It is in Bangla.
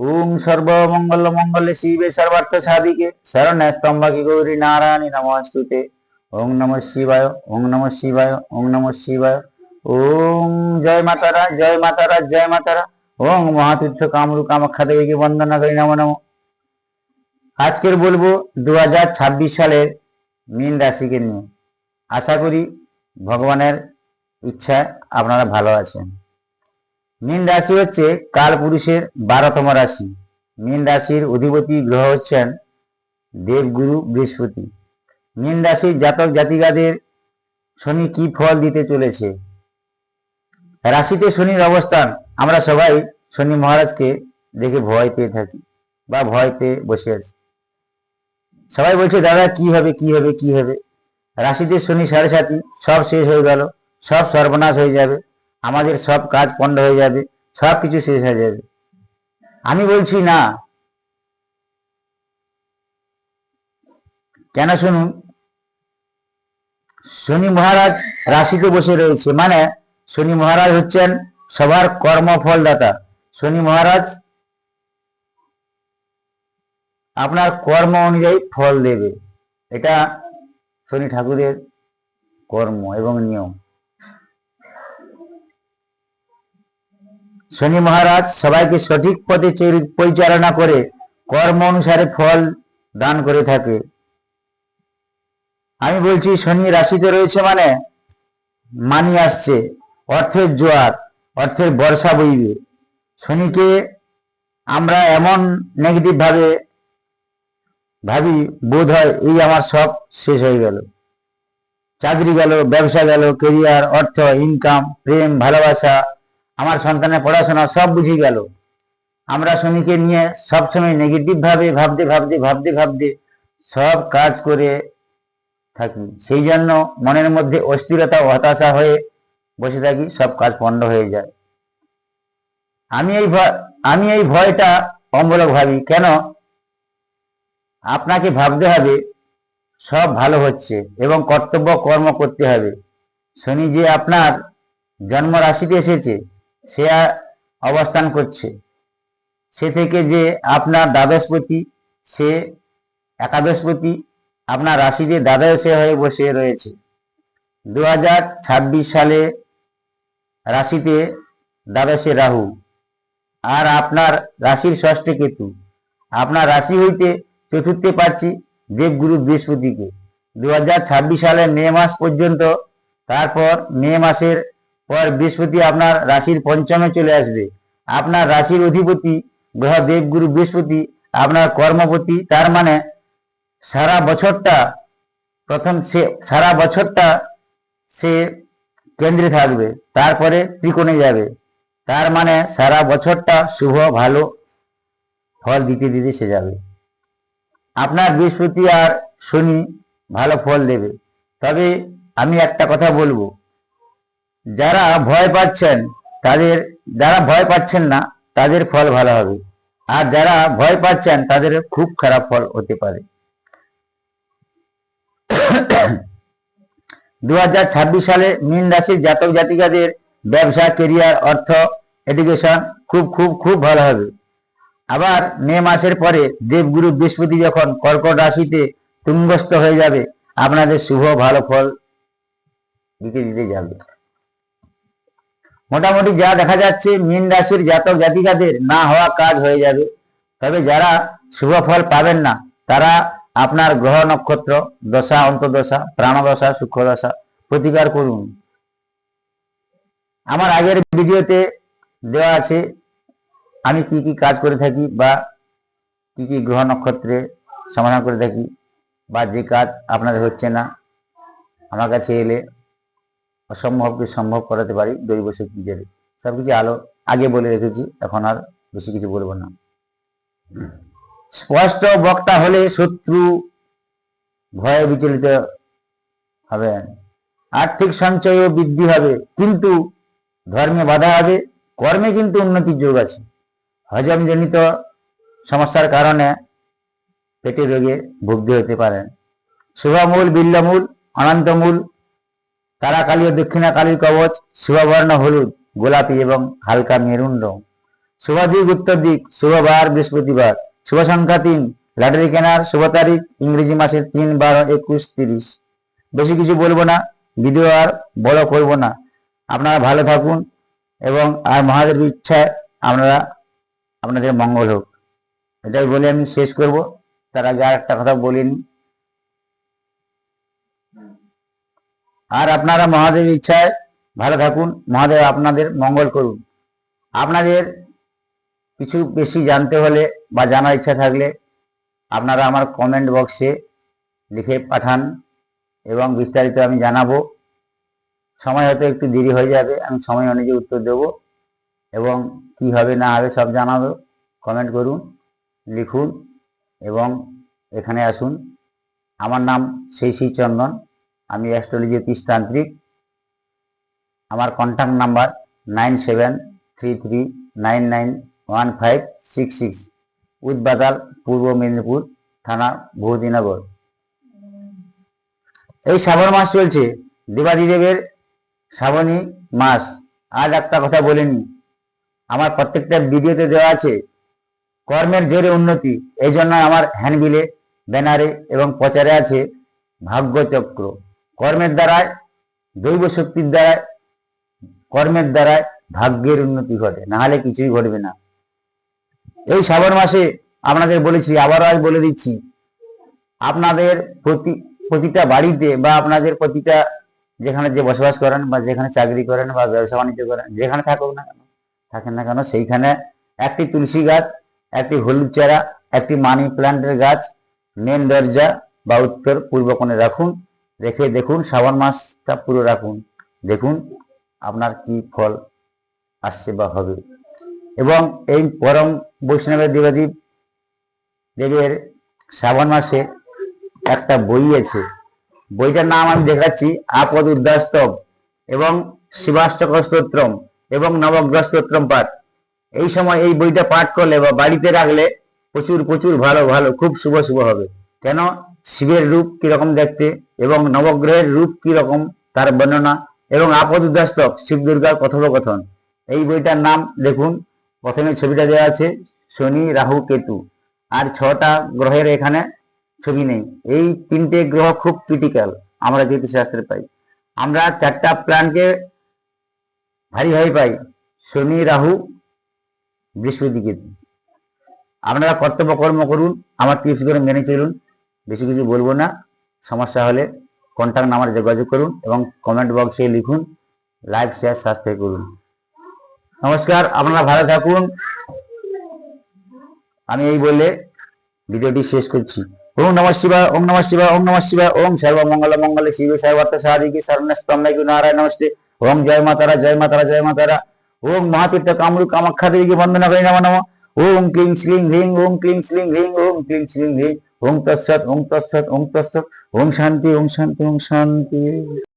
ওং সর্বমঙ্গল মঙ্গলে শিবে সর্বার্থ সাধিকে শরণ্যে স্তম্ভকে গৌরী নারায়ণী নমস্তুতে। ওং নমঃ শিবায়, ওং নমঃ শিবায়, ওং নমঃ শিবায়। ওং জয় মাতারা, জয় মাতারা, জয় মাতারা। ওং মহাতীর্থ কামরূপ কামাখ্যা দেবীকে বন্দনা করি, নমো নমঃ। আজকের বলবো 2026 সালের মীন রাশিকে নিয়ে। আশা করি ভগবানের ইচ্ছায় আপনারা ভালো আছেন। মীন রাশি হচ্ছে কালপুরুষের 12তম রাশি। মীন রাশির অধিপতি গ্রহ হচ্ছেন দেবগুরু বৃহস্পতি। মীন রাশির জাতক জাতিকাদের শনি কি ফল দিতে চলেছে? রাশিতে শনির অবস্থান, আমরা সবাই শনি মহারাজকে দেখে ভয় পেয়ে থাকি বা ভয় পেয়ে বসে আছি। সবাই বলছে দাদা কি হবে, কি হবে, কি হবে। রাশিতে শনি 7.5, সব শেষ হয়ে গেল, সব সর্বনাশ হয়ে যাবে, আমাদের সব কাজ পণ্ড হয়ে যাবে, সব কিছু শেষ হয়ে যাবে। আমি বলছি না। কেন শুনুন, শনি মহারাজ রাশিতে বসে রয়েছে, মানে শনি মহারাজ হচ্ছেন সবার কর্মফলদাতা। শনি মহারাজ আপনার কর্ম অনুযায়ী ফল দেবে, এটা শনি ঠাকুরের কর্ম এবং নিয়ম। শনি মহারাজ সবাইকে সঠিক পথে পরিচালনা করে কর্ম অনুসারে ফল দান করে থাকে। আমি বলছি শনি রাশিতে রয়েছে মানে মানি আসছে, অর্থের জোয়ার, অর্থের বর্ষা বইবে। শনিকে আমরা এমন নেগেটিভ ভাবে ভাবি, বোধ হয় এই আমার সব শেষ হয়ে গেল, চাকরি গেল, ব্যবসা গেল, কেরিয়ার, অর্থ, ইনকাম, প্রেম, ভালোবাসা, আমার সন্তানের পড়াশোনা সব বুঝে গেল। আমরা শনিকে নিয়ে সবসময় নেগেটিভ ভাবে ভাবতে ভাবতে ভাবতে ভাবতে সব কাজ করে থাকি। সেই জন্য মনের মধ্যে অস্থিরতা ও হতাশা হয়ে বসে থাকি, সব কাজ পণ্ড হয়ে যায়। আমি এই ভয়টা অমূলক ভাবি। কেন? আপনাকে ভাবতে হবে সব ভালো হচ্ছে এবং কর্তব্য কর্ম করতে হবে। শনি যে আপনার জন্ম রাশিতে এসেছে, সে অবস্থান করছে, সে থেকে যে আপনার দ্বাদশপতি, সে একাদশপতি আপনার রাশিতে দ্বাদশে হয়ে বসে রয়েছে। 2026 সালে রাশিতে দ্বাদশে রাহু আর আপনার রাশির ষষ্ঠে কেতু। আপনার রাশি হইতে চতুর্থে পাচ্ছি দেবগুরু বৃহস্পতিকে 2026 সালের মে মাস পর্যন্ত। তারপর মে মাসের পর বৃহস্পতি আপনার রাশির পঞ্চমে চলে আসবে। আপনার রাশির অধিপতি গ্রহ দেবগুরু বৃহস্পতি আপনার কর্মপতি। তার মানে সারা বছরটা সে কেন্দ্রে থাকবে, তারপরে ত্রিকোণে যাবে। তার মানে সারা বছরটা শুভ ভালো ফল দিতে দিতে সে যাবে। আপনার বৃহস্পতি আর শনি ভালো ফল দেবে। তবে আমি একটা কথা বলবো, যারা ভয় পাচ্ছেন না তাদের ফল ভালো হবে, আর যারা ভয় পাচ্ছেন তাদের খুব খারাপ ফল হতে পারে। 2026 সালে মীন রাশির জাতক জাতিকাদের ব্যবসা, কেরিয়ার, অর্থ, এডুকেশন খুব খুব খুব ভালো হবে। আবার মে মাসের পরে দেবগুরু বৃহস্পতি যখন কর্কট রাশিতে তুঙ্গস্থ হয়ে যাবে, আপনাদের শুভ ভালো ফল দিতে দিতে যাবে। মোটামুটি যা দেখা যাচ্ছে, মীন রাশির জাতক জাতিকাদের না হওয়া কাজ হয়ে যাবে। তবে যারা শুভ ফল পাবেন না, তারা আপনার গ্রহ নক্ষত্র দশা, অন্তর্দশা, প্রাণদশা, সূক্ষ্মদশা প্রতিকার করুন। আমার আগের ভিডিওতে দেওয়া আছে আমি কি কি কাজ করে থাকি বা কি কি গ্রহ নক্ষত্রে সমাধান করে থাকি, বা যে কাজ আপনাদের হচ্ছে না আমার কাছে এলে অসম্ভবকে সম্ভব করাতে পারি দৈব শক্তি দিয়ে। সবকিছু আগে বলে রেখেছি, এখন আর বেশি কিছু বলবো না। স্পষ্ট বক্তা হলে শত্রু ভয়ে বিচলিত হবেন। আর্থিক সঞ্চয় বৃদ্ধি হবে, কিন্তু ধর্মে বাধা হবে। কর্মে কিন্তু উন্নতির যোগ আছে। হজমজনিত সমস্যার কারণে পেটের রোগে ভুগতে হতে পারেন। শুভমূল, বিল্লমূল, অনন্তমূল, তারাকালী ও দক্ষিণা কালীর কবচ, শুভবর্ণ হলুদ, গোলাপি এবং হালকা মেরুন রং। শুভ দিক উত্তর দিক, শুভ বার বৃহস্পতিবার, শুভ সংখ্যা 3, লটারি কেনার শুভ তারিখ ইংরেজি মাসের 3, 12, 21, 30। বেশি কিছু বলবো না, ভিডিও আর বড় করব না। আপনারা ভালো থাকুন এবং আর মহাদেবের ইচ্ছায় আপনাদের মঙ্গল হোক, এটাই বলে আমি শেষ করব। তার আগে আর একটা কথা বলিনি, আর আপনারা মহাদেবের ইচ্ছায় ভালো থাকুন, মহাদেব আপনাদের মঙ্গল করুন। আপনাদের কিছু বেশি জানতে হলে বা জানার ইচ্ছা থাকলে আপনারা আমার কমেন্ট বক্সে লিখে পাঠান এবং বিস্তারিত আমি জানাবো। সময় হয়তো একটু দেরি হয়ে যাবে, আমি সময় অনুযায়ী উত্তর দেব এবং কি হবে না হবে সব জানাবো। কমেন্ট করুন, লিখুন এবং এখানে আসুন। আমার নাম শ্রী চন্দন, আমি অ্যাস্ট্রোলজি জ্যোতিষতান্ত্রিক। আমার কন্ট্যাক্ট নাম্বার 9733991566, উদবাদাল, পূর্ব মেদিনীপুর থানা, বহুদিনগর। এই শ্রাবণ মাস চলছে, দেবাদিদেবের শ্রাবণী মাস। আজ একটা কথা বলিনি, আমার প্রত্যেকটা ভিডিওতে দেওয়া আছে কর্মের জোরে উন্নতি। এই জন্য আমার হ্যান্ডবিলে, ব্যানারে এবং প্রচারে আছে ভাগ্যচক্র। কর্মের দ্বারায়, দৈব শক্তির দ্বারায়, কর্মের দ্বারায় ভাগ্যের উন্নতি ঘটে, না হলে কিছুই ঘটবে না। এই শ্রাবণ মাসে আপনাদের বলেছি, আবারও আজ বলে দিচ্ছি, আপনাদের প্রতিটা বাড়িতে বা আপনাদের প্রতিটা যেখানে যে বসবাস করেন বা যেখানে চাকরি করেন বা ব্যবসা বাণিজ্য করেন, যেখানে থাকুক না কেন, থাকেন না কেন, সেইখানে একটি তুলসী গাছ, একটি হলুদ চারা, একটি মানি প্ল্যান্টের গাছ মেন দরজা বা উত্তর পূর্ব কোণে রাখুন। রেখে দেখুন, শ্রাবণ মাসটা পুরো রাখুন, দেখুন আপনার কি ফল আসছে বা হবে। এবং এই পরম বৈষ্ণবের দেবাদেব দেবের শ্রাবণ মাসে একটা বই আছে, বইটার নাম আমি দেখাচ্ছি, আপদ উদ্ধাস্তব এবং শিবাষ্টক স্তোত্রম এবং নবগ্রহ স্তোত্রম পাঠ। এই সময় এই বইটা পাঠ করলে বা বাড়িতে রাখলে প্রচুর প্রচুর ভালো ভালো খুব শুভ শুভ হবে। কেন, শিবের রূপ কিরকম দেখতে এবং নবগ্রহের রূপ কিরকম তার বর্ণনা এবং আপদ উদ্ধাস্তক শিব দুর্গার কথোপকথন। এই বইটার নাম দেখুন, প্রথমে ছবিটা দেওয়া আছে শনি, রাহু, কেতু, আর 6টা গ্রহের এখানে ছবি নেই। এই 3টে গ্রহ খুব ক্রিটিক্যাল, আমরা জ্যোতিষশাস্ত্রে পাই। আমরা 4টা প্ল্যানকে ভারী ভারী পাই, শনি, রাহু, বৃহস্পতি, কেতু। আপনারা কর্তব্য কর্ম করুন, আমার টিপস করে মেনে চলুন। বেশি কিছু বলবো না, সমস্যা হলে কন্ট্যাক্ট নাম্বারে যোগাযোগ করুন এবং কমেন্ট বক্সে লিখুন, লাইক, শেয়ার, সাবস্ক্রাইব করুন। নমস্কার, আপনারা ভালো থাকুন। আমি এই বলে ভিডিওটি শেষ করছি। ওম নমঃ শিবায়, ওম নমঃ শিবায়, ওম নমঃ শিবায়, ওম সর্বমঙ্গল মঙ্গলে শিবে সর্বার্থ সাধিকে শরণ্যস্তম্ভে নারায়ণ নমস্তে। ওম জয় মাতারা, জয় মাতারা, জয় মাতারা। ওম মহাতীর্থ কামরূপ কামাখ্যা দেবীকে বন্দনা করি নমঃ নমঃ। ওম ক্লিং শ্লিং হ্রিং, ওম ক্লিং শ্লিং হ্রিং, ওম ক্লিং শ্লিং হ্রিং। ওম তৎসৎ, ওম তৎসৎ, ওম তৎসৎ। ওম শান্তি, ওম শান্তি, ওম শান্তি।